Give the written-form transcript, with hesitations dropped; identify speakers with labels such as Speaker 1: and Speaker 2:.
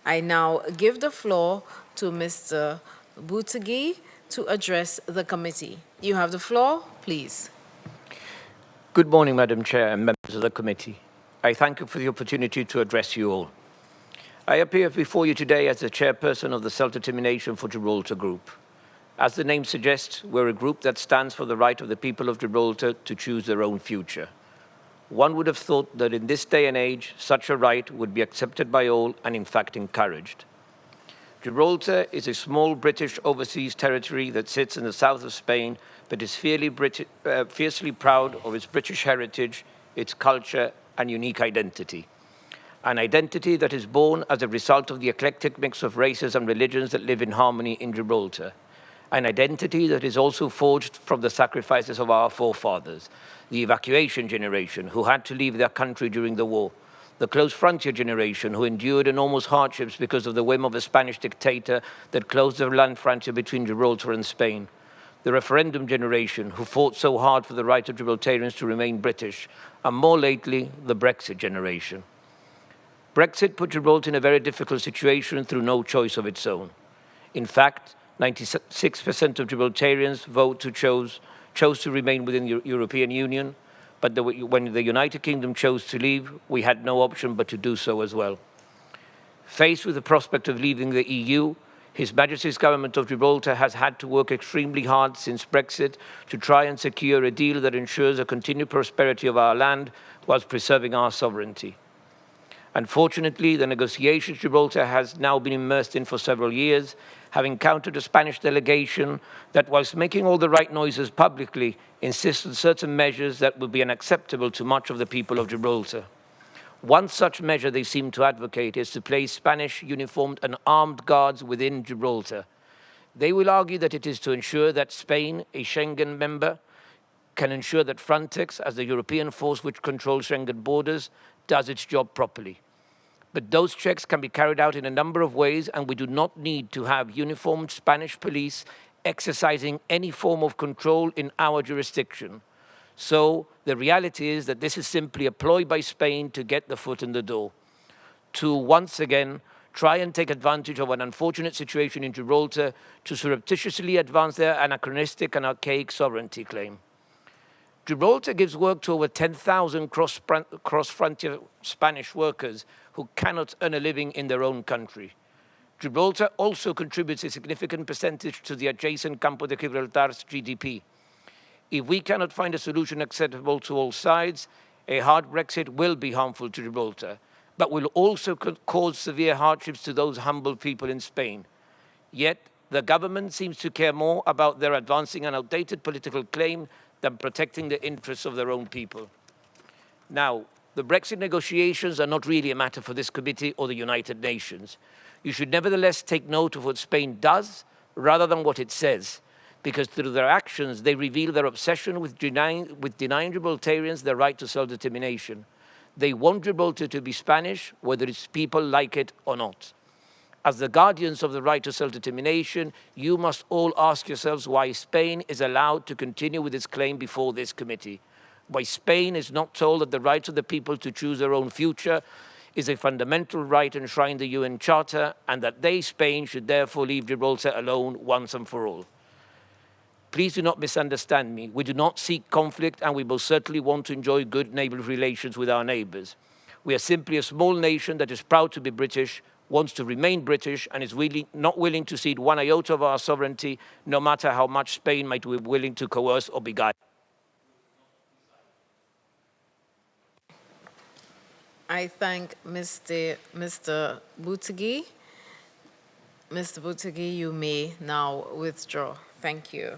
Speaker 1: I now give the floor to Mr. Buttigieg to address the committee. You have the floor, please.
Speaker 2: Good morning, Madam Chair and members of the committee. I thank you for the opportunity to address you all. I appear before you today as the chairperson of the Self-Determination for Gibraltar Group. As the name suggests, we're a group that stands for the right of the people of Gibraltar to choose their own future. One would have thought that in this day and age, such a right would be accepted by all and in fact encouraged. Gibraltar is a small British overseas territory that sits in the south of Spain, but is fiercely proud of its British heritage, its culture and unique identity. An identity that is born as a result of the eclectic mix of races and religions that live in harmony in Gibraltar. An identity that is also forged from the sacrifices of our forefathers, the evacuation generation who had to leave their country during the war, the close frontier generation who endured enormous hardships because of the whim of a Spanish dictator that closed the land frontier between Gibraltar and Spain, the referendum generation who fought so hard for the right of Gibraltarians to remain British, and more lately, the Brexit generation. Brexit put Gibraltar in a very difficult situation through no choice of its own. In fact, 96% of Gibraltarians chose to remain within the European Union, but when the United Kingdom chose to leave, we had no option but to do so as well. Faced with the prospect of leaving the EU, His Majesty's Government of Gibraltar has had to work extremely hard since Brexit to try and secure a deal that ensures the continued prosperity of our land whilst preserving our sovereignty. Unfortunately, the negotiations Gibraltar has now been immersed in for several years have encountered a Spanish delegation that, whilst making all the right noises publicly, insists on certain measures that will be unacceptable to much of the people of Gibraltar. One such measure they seem to advocate is to place Spanish uniformed and armed guards within Gibraltar. They will argue that it is to ensure that Spain, a Schengen member, can ensure that Frontex, as the European force which controls Schengen borders, does its job properly. But those checks can be carried out in a number of ways, and we do not need to have uniformed Spanish police exercising any form of control in our jurisdiction. So the reality is that this is simply a ploy by Spain to get the foot in the door, to once again try and take advantage of an unfortunate situation in Gibraltar to surreptitiously advance their anachronistic and archaic sovereignty claim. Gibraltar gives work to over 10,000 cross-frontier Spanish workers who cannot earn a living in their own country. Gibraltar also contributes a significant percentage to the adjacent Campo de Gibraltar's GDP. If we cannot find a solution acceptable to all sides, a hard Brexit will be harmful to Gibraltar, but will also cause severe hardships to those humble people in Spain. Yet, the government seems to care more about their advancing an outdated political claim than protecting the interests of their own people. Now, the Brexit negotiations are not really a matter for this committee or the United Nations. You should nevertheless take note of what Spain does rather than what it says, because through their actions, they reveal their obsession with denying Gibraltarians their right to self-determination. They want Gibraltar to be Spanish, whether its people like it or not. As the guardians of the right to self-determination, you must all ask yourselves why Spain is allowed to continue with its claim before this committee. Why Spain is not told that the right of the people to choose their own future is a fundamental right enshrined in the UN Charter, and that they, Spain, should therefore leave Gibraltar alone once and for all. Please do not misunderstand me. We do not seek conflict, and we most certainly want to enjoy good neighbourly relations with our neighbours. We are simply a small nation that is proud to be British, wants to remain British, and is not willing to cede one iota of our sovereignty, no matter how much Spain might be willing to coerce or beguile.
Speaker 1: I thank Mr. Buttigieg. Mr. Buttigieg, you may now withdraw. Thank you.